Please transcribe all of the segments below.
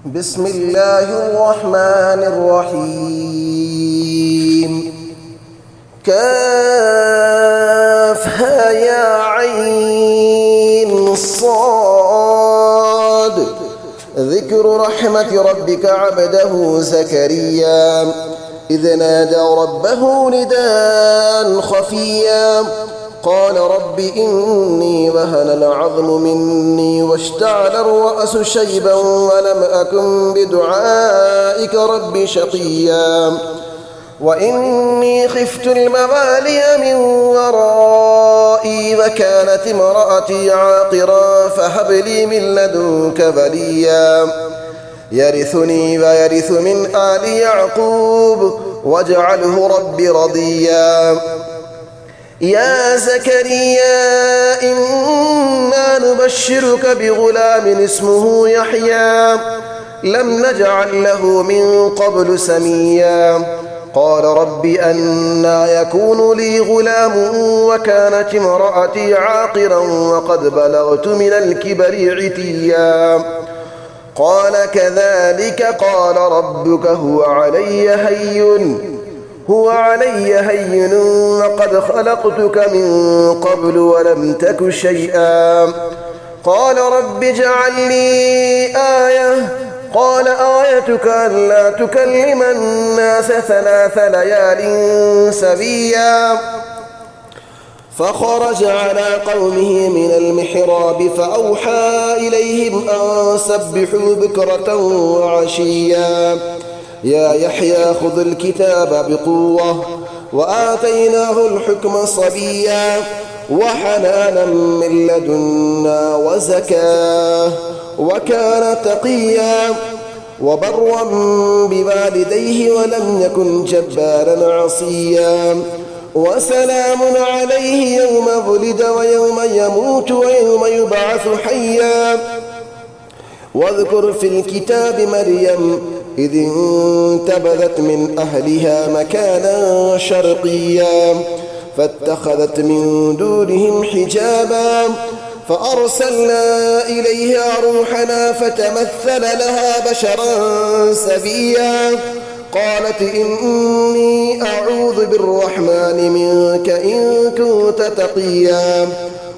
بسم الله الرحمن الرحيم. كافها يا عين صاد. ذكر رحمة ربك عبده زكريا إذ نادى ربه نداء خفيا قال رب إني وهن العظم مني واشتعل الرأس شيبا ولم أكن بدعائك رب شقيا وإني خفت الموالي من ورائي وكانت امرأتي عاقرا فهب لي من لدنك وليا يرثني ويرث من آل يعقوب واجعله رب رضيا. يا زكريا إنا نبشرك بغلام اسمه يحيى لم نجعل له من قبل سميا قال رب أنى يكون لي غلام وكانت امرأتي عاقرا وقد بلغت من الكبر عتيا قال كذلك قال ربك هو علي هين وقد خلقتك من قبل ولم تك شيئا قال رب اجعل لي آية قال آيتك ألا تكلم الناس 3 ليال سويا فخرج على قومه من المحراب فأوحى إليهم أن سبحوا بكرة وعشيا يا يحيى خذ الكتاب بقوة وآتيناه الحكم صبيا وحنانا من لدنا وزكاة وكان تقيا وبرا بوالديه ولم يكن جبارا عصيا وسلام عليه يوم ولد ويوم يموت ويوم يبعث حيا واذكر في الكتاب مريم إذ انتبذت من أهلها مكانا شرقيا فاتخذت من دونهم حجابا فأرسلنا إليها روحنا فتمثل لها بشرا سويا قالت إني أعوذ بالرحمن منك إن كنت تقيا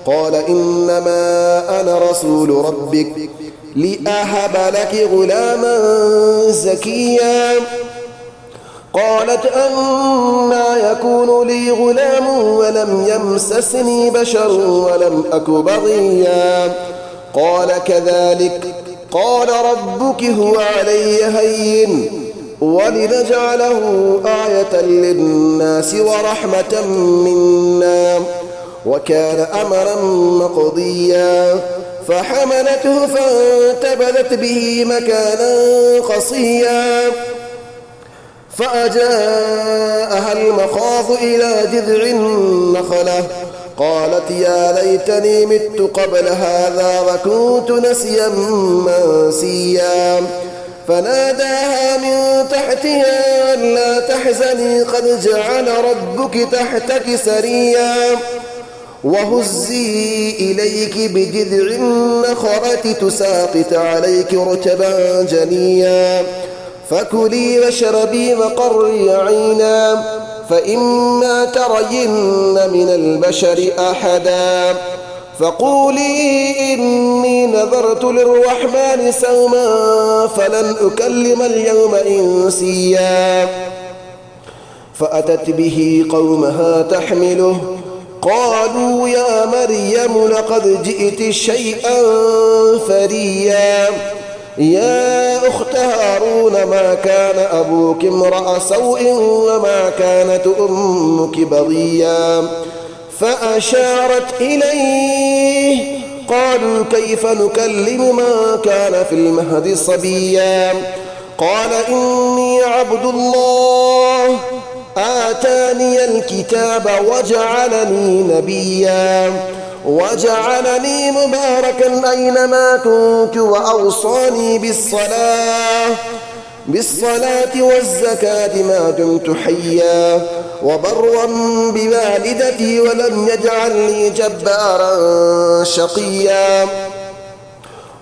قال إنما أنا رسول ربك لأهب لك غلاما زكيا قالت أنى يكون لي غلام ولم يمسسني بشر ولم أك بغيا قال كذلك قال ربك هو علي هين ولنجعله آية للناس ورحمة منا وكان أمرا مقضيا فحملته فانتبذت به مكانا قصيا فأجاءها المخاض إلى جذع النخلة قالت يا ليتني مت قبل هذا وكنت نسيا منسيا فناداها من تحتها ألا تحزني قد جعل ربك تحتك سريا وهزي إليك بجذع النخلة تساقط عليك رطبا جنيا فكلي واشربي وقري عينا فإما ترين من البشر أحدا فقولي إني نذرت للرحمن صوما فلن أكلم اليوم إنسيا فأتت به قومها تحمله قالوا يا مريم لقد جئت شيئا فريا يا أخت هارون ما كان أبوك امرأ سوء وما كانت أمك بغيا فأشارت إليه قالوا كيف نكلم من كان في المهد صبيا قال إني عبد الله آتاني الكتاب وجعلني نبيا وجعلني مباركا أينما كنت وأوصاني بالصلاة والزكاة ما دمت حيا وبرا بوالدتي ولم يجعلني جبارا شقيا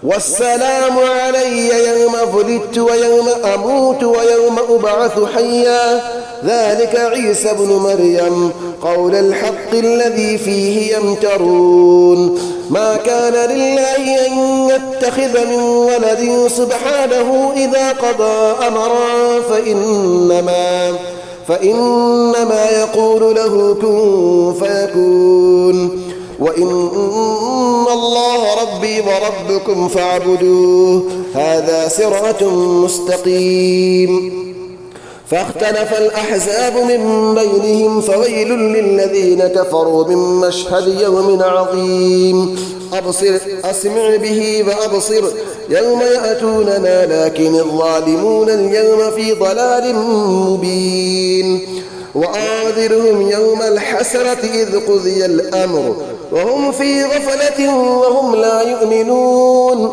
والسلام علي يوم ولدت ويوم أموت ويوم أبعث حيا ذلك عيسى ابن مريم قول الحق الذي فيه يمترون ما كان لله أن يتخذ من ولد سبحانه إذا قضى أمرا فإنما يقول له كن فيكون وإن الله ربي وربكم فاعبدوه هذا صراط مستقيم فاختلف الأحزاب من بينهم فويل للذين كفروا من مشهد يوم عظيم أسمع به وأبصر يوم يأتوننا لكن الظالمون اليوم في ضلال مبين وأنذرهم يوم الحسرة إذ قضي الأمر وهم في غفلة وهم لا يؤمنون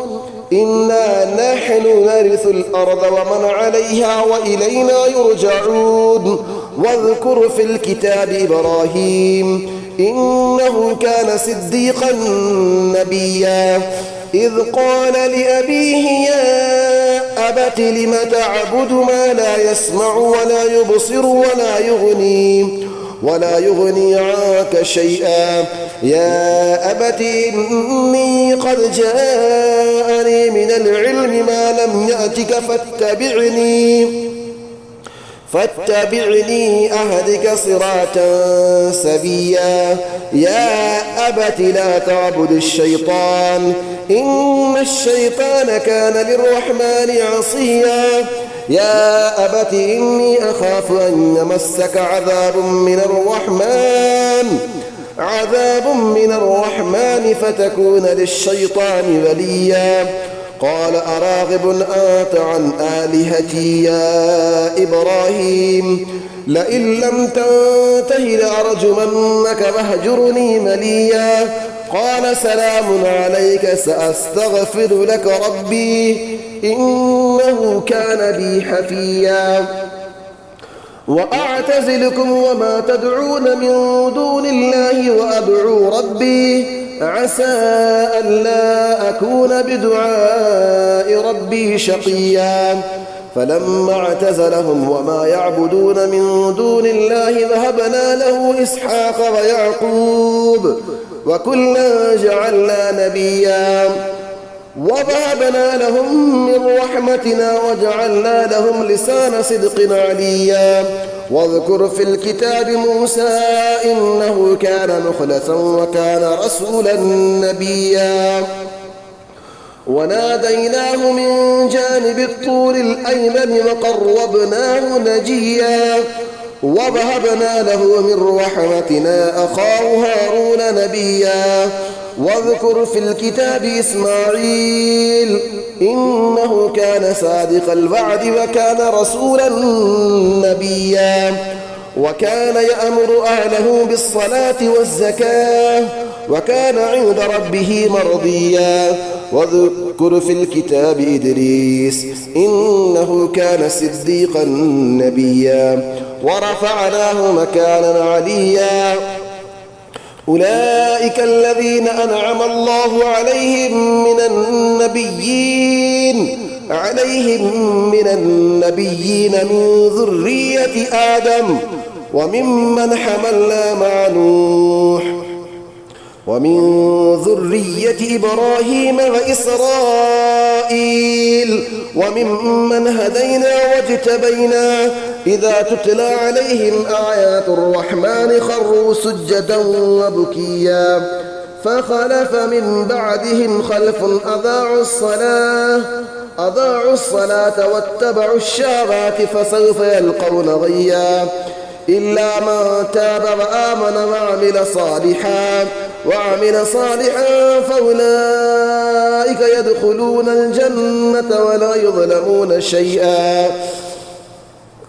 إنا نحن نرث الأرض ومن عليها وإلينا يرجعون واذكر في الكتاب إبراهيم إنه كان صديقا نبيا إذ قال لأبيه يا أبت لم تعبد ما لا يسمع ولا يبصر ولا يغني عنك شيئا يا أبت إني قد جاءني من العلم ما لم يأتك فاتبعني أهدك صراطا سويا يا أبت لا تعبد الشيطان إن الشيطان كان للرحمن عصيا يا أبت إني أخاف أن يمسك عذاب من الرحمن فتكون للشيطان وليا قال أراغب أنت عن آلهتي يا إبراهيم لئن لم تنته لأرجمنك واهجرني مليا قال سلام عليك سأستغفر لك ربي إنه كان بي حفيا وأعتزلكم وما تدعون من دون الله وأدعو ربي عسى ألا أكون بدعاء ربي شقيا فلما اعتزلهم وما يعبدون من دون الله ذهبنا له إسحاق ويعقوب وكلا جعلنا نبيا ووهبنا لهم من رحمتنا وجعلنا لهم لسان صدق عليا واذكر في الكتاب موسى إنه كان مخلصا وكان رسولا نبيا وناديناه من جانب الطور الأيمن وقربناه نجيا ووهبنا له من رحمتنا أخاه هارون نبيا واذكر في الكتاب إسماعيل إنه كان صادق الوعد وكان رسولا نبيا وكان يأمر أهله بالصلاة والزكاة وكان عند ربه مرضيا واذكر في الكتاب إدريس إنه كان صديقا نبيا ورفعناه مكانا عليا أولئك الذين أنعم الله عليهم من النبيين من ذرية آدم وممن حملنا مع نوح ومن ذرية إبراهيم وإسرائيل وممن هدينا واجتبينا إذا تتلى عليهم آيات الرحمن خروا سجدا وبكيا فخلف من بعدهم خلف أضاعوا الصلاة واتبعوا الشهوات فسوف يلقون غيا إلا من تاب وآمن وعمل صالحا فأولئك يدخلون الجنة ولا يظلمون شيئا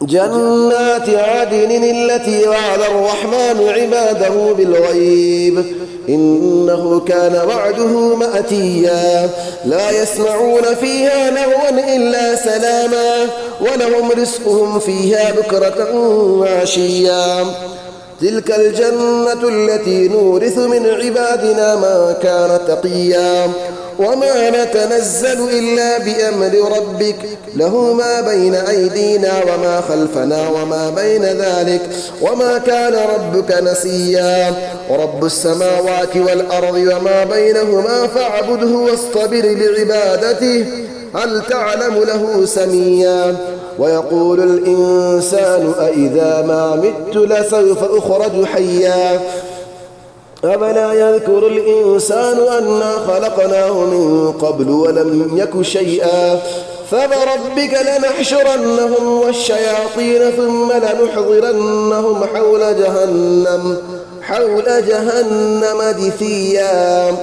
جنات عدن التي وعد الرحمن عباده بالغيب إنه كان وعده مأتيا لا يسمعون فيها لغوا إلا سلاما ولهم رزقهم فيها بكرة وعشيا تلك الجنة التي نورث من عبادنا ما كان تقيا وما نتنزل إلا بأمر ربك له ما بين أيدينا وما خلفنا وما بين ذلك وما كان ربك نسيا ورب السماوات والأرض وما بينهما فاعبده واصطبر لعبادته هل تعلم له سميا ويقول الإنسان أإذا ما مت لسوف أخرج حيا أفلا يذكر الإنسان أنا خلقناه من قبل ولم يك شيئا فوربك لنحشرنهم والشياطين ثم لنحضرنهم حول جهنم جثيا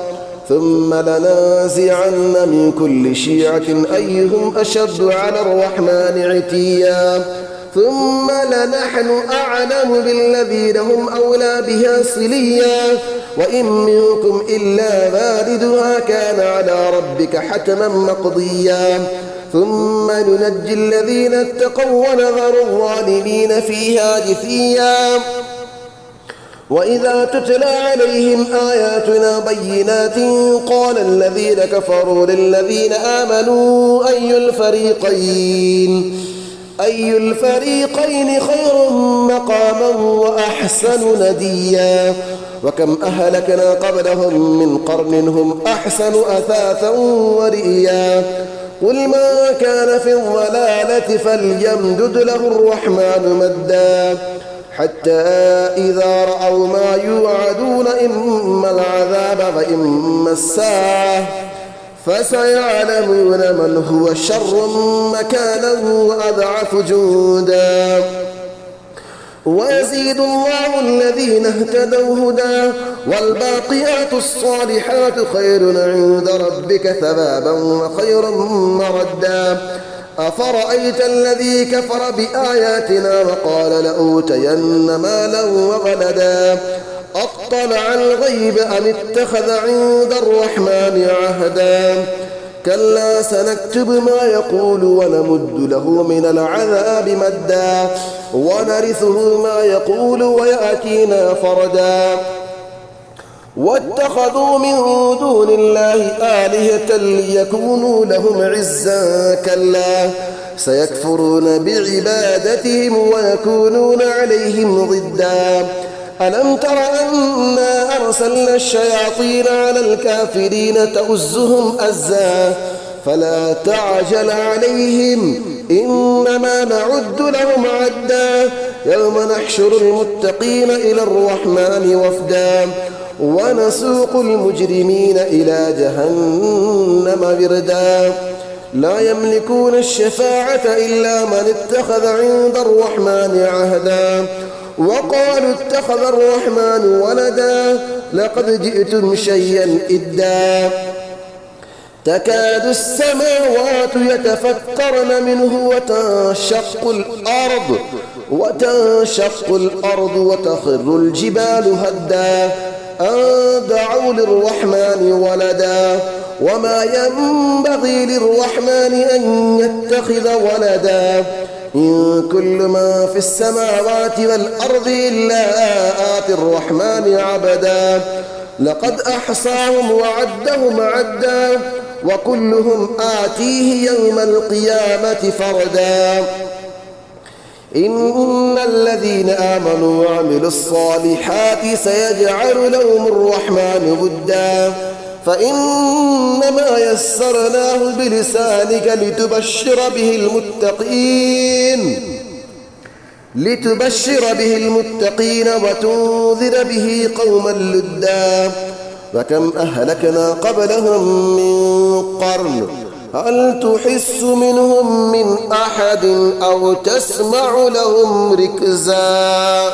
ثم لننزعن من كل شيعة أيهم أشد على الرحمن عتيا ثم لنحن أعلم بالذين هم أولى بها صليا وإن منكم إلا واردها كان على ربك حتما مقضيا ثم ننجي الذين اتقوا ونذر الظالمين فيها جثيا وإذا تتلى عليهم آياتنا بينات قال الذين كفروا للذين آمنوا أي الفريقين خير مقاما وأحسن نديا وكم أهلكنا قبلهم من قرن هم أحسن أثاثا ورئيا قل ما كان في الضلالة فليمدد له الرحمن مدا حتى إذا رأوا ما يوعدون إما العذاب وإما الساعة فسيعلمون من هو شر مكانا وأضعف جندا ويزيد الله الذين اهتدوا هدى والباقيات الصالحات خير عند ربك ثوابا وخير مردا أفرأيت الذي كفر بآياتنا وقال لأوتين مالا وولدا أطلع الغيب أم اتخذ عند الرحمن عهدا كلا سنكتب ما يقول ونمد له من العذاب مدا ونرثه ما يقول ويأتينا فردا واتخذوا من دون الله آلهة ليكونوا لهم عزا كلا سيكفرون بعبادتهم ويكونون عليهم ضدا ألم تر أنا أرسلنا الشياطين على الكافرين تؤزهم أزا فلا تعجل عليهم إنما نعد لهم عدا يوم نحشر المتقين إلى الرحمن وفدا ونسوق المجرمين إلى جهنم وردا لا يملكون الشفاعة إلا من اتخذ عند الرحمن عهدا وقالوا اتخذ الرحمن ولدا لقد جئتم شيئا إدا تكاد السماوات يتفطرن منه وتنشق الأرض وتخر الجبال هدا أن دعوا للرحمن ولدا وما ينبغي للرحمن أن يتخذ ولدا إن كل ما في السماوات والأرض إلا آتي الرحمن عبدا لقد أحصاهم وعدهم عدا وكلهم آتيه يوم القيامة فردا إن الذين آمنوا وعملوا الصالحات سيجعل لهم الرحمن ودا فإنما يسرناه بلسانك لتبشر به المتقين وتنذر به قوما لدا وكم أهلكنا قبلهم من قرن هل تحس منهم من أحد أو تسمع لهم ركزا